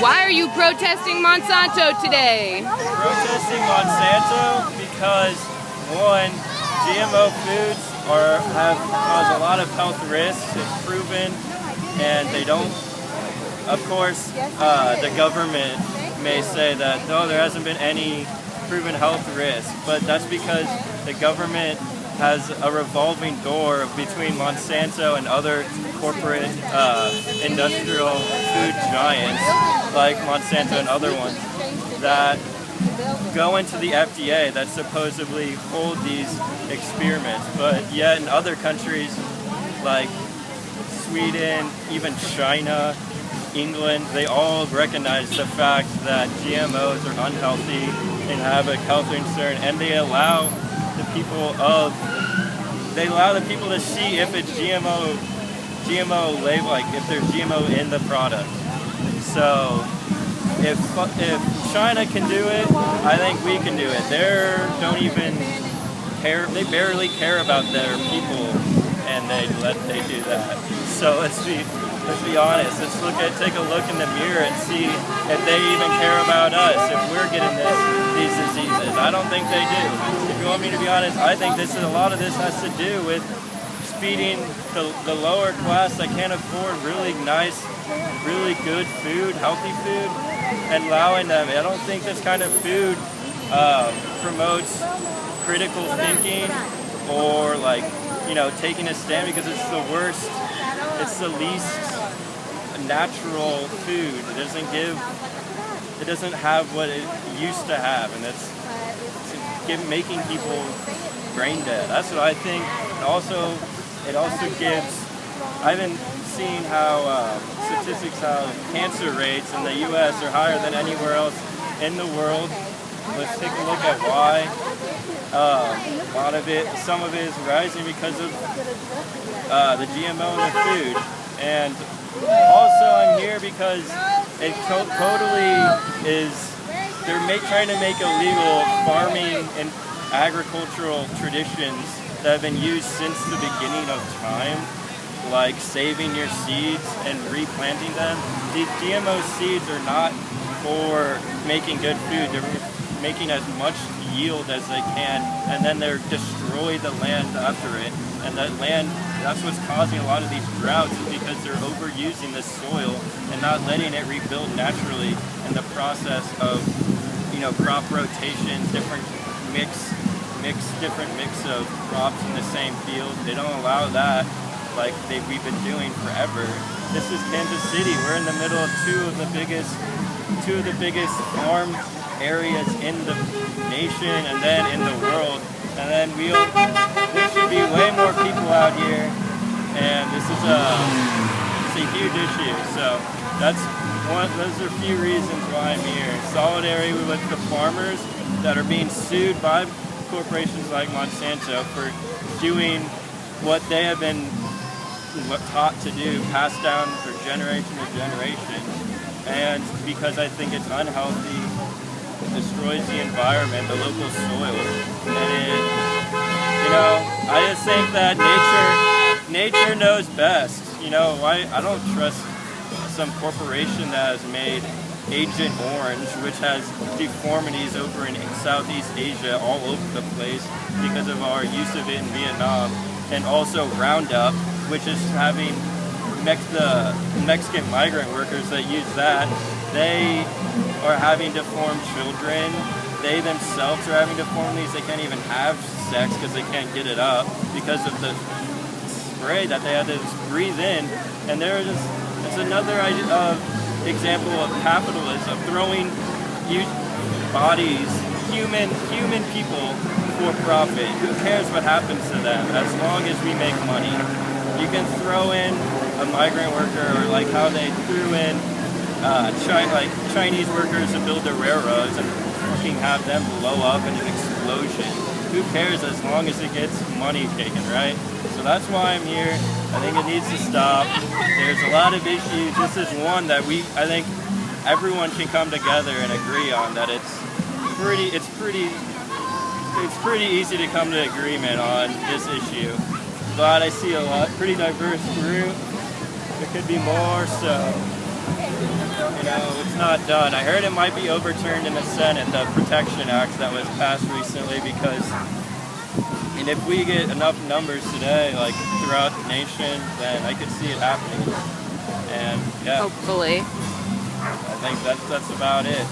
Why are you protesting Monsanto today? Protesting Monsanto because, one, GMO foods have caused a lot of health risks. It's proven, and they don't. Of course, the government may say that no, there hasn't been any proven health risk, but that's because the government has a revolving door between Monsanto and other corporate industrial food giants like Monsanto and other ones that go into the FDA that supposedly hold these experiments. But yet in other countries like Sweden, even China, England, they all recognize the fact that GMOs are unhealthy and have a health concern, and they allow the people to see if it's GMO label, like if there's GMO in the product. So if China can do it, I think we can do it. Don't even care. They barely care about their people, and they do that. So let's be honest. Let's take a look in the mirror and see if they even care about us, if we're getting these diseases. I don't think they do. If you want me to be honest, I think a lot of this has to do with feeding the lower class that can't afford really nice, really good food, healthy food, and allowing them. I don't think this kind of food promotes critical thinking or taking a stand, because it's the worst. It's the least natural food. It doesn't have what it used to have, and it's making people brain dead. That's what I think. It also gives. I've been seeing how statistics, how cancer rates in the U.S. are higher than anywhere else in the world. Let's take a look at why. Some of it is rising because of the GMO in the food. And also I'm here because it totally is, they're trying to make illegal farming and agricultural traditions that have been used since the beginning of time, like saving your seeds and replanting them. These GMO seeds are not for making good food. They're making as much yield as they can, and then they're destroy the land after it. And that land, that's what's causing a lot of these droughts, is because they're overusing the soil and not letting it rebuild naturally in the process of, crop rotation, different mix of crops in the same field. They don't allow that like we've been doing forever. This is Kansas City. We're in the middle of two of the biggest farm areas in the nation and then in the world. And then there should be way more people out here, and it's a huge issue. So those are a few reasons why I'm here. Solidarity with the farmers that are being sued by corporations like Monsanto for doing what they have been taught to do, passed down for generation to generation. And because I think it's unhealthy, destroys the environment, the local soil, and I just think that nature knows best. I don't trust some corporation that has made Agent Orange, which has deformities over in Southeast Asia all over the place because of our use of it in Vietnam, and also Roundup, which is having the Mexican migrant workers that use that. They are having deformed children. They themselves are having deformities. They can't even have sex because they can't get it up because of the spray that they had to breathe in. And it's another example of capitalism, throwing bodies, human people, for profit. Who cares what happens to them as long as we make money? You can throw in a migrant worker, or like how they threw in Chinese workers to build the railroads and fucking have them blow up in an explosion. Who cares as long as it gets money taken, right? So that's why I'm here. I think it needs to stop. There's a lot of issues. This is one that I think everyone can come together and agree on, that it's pretty easy to come to agreement on this issue. But I see pretty diverse group. There could be more, so you know, it's not done. I heard it might be overturned in the Senate, the Protection Act that was passed recently, because, and if we get enough numbers today, like throughout the nation, then I could see it happening. And yeah, Hopefully. I think that's about it.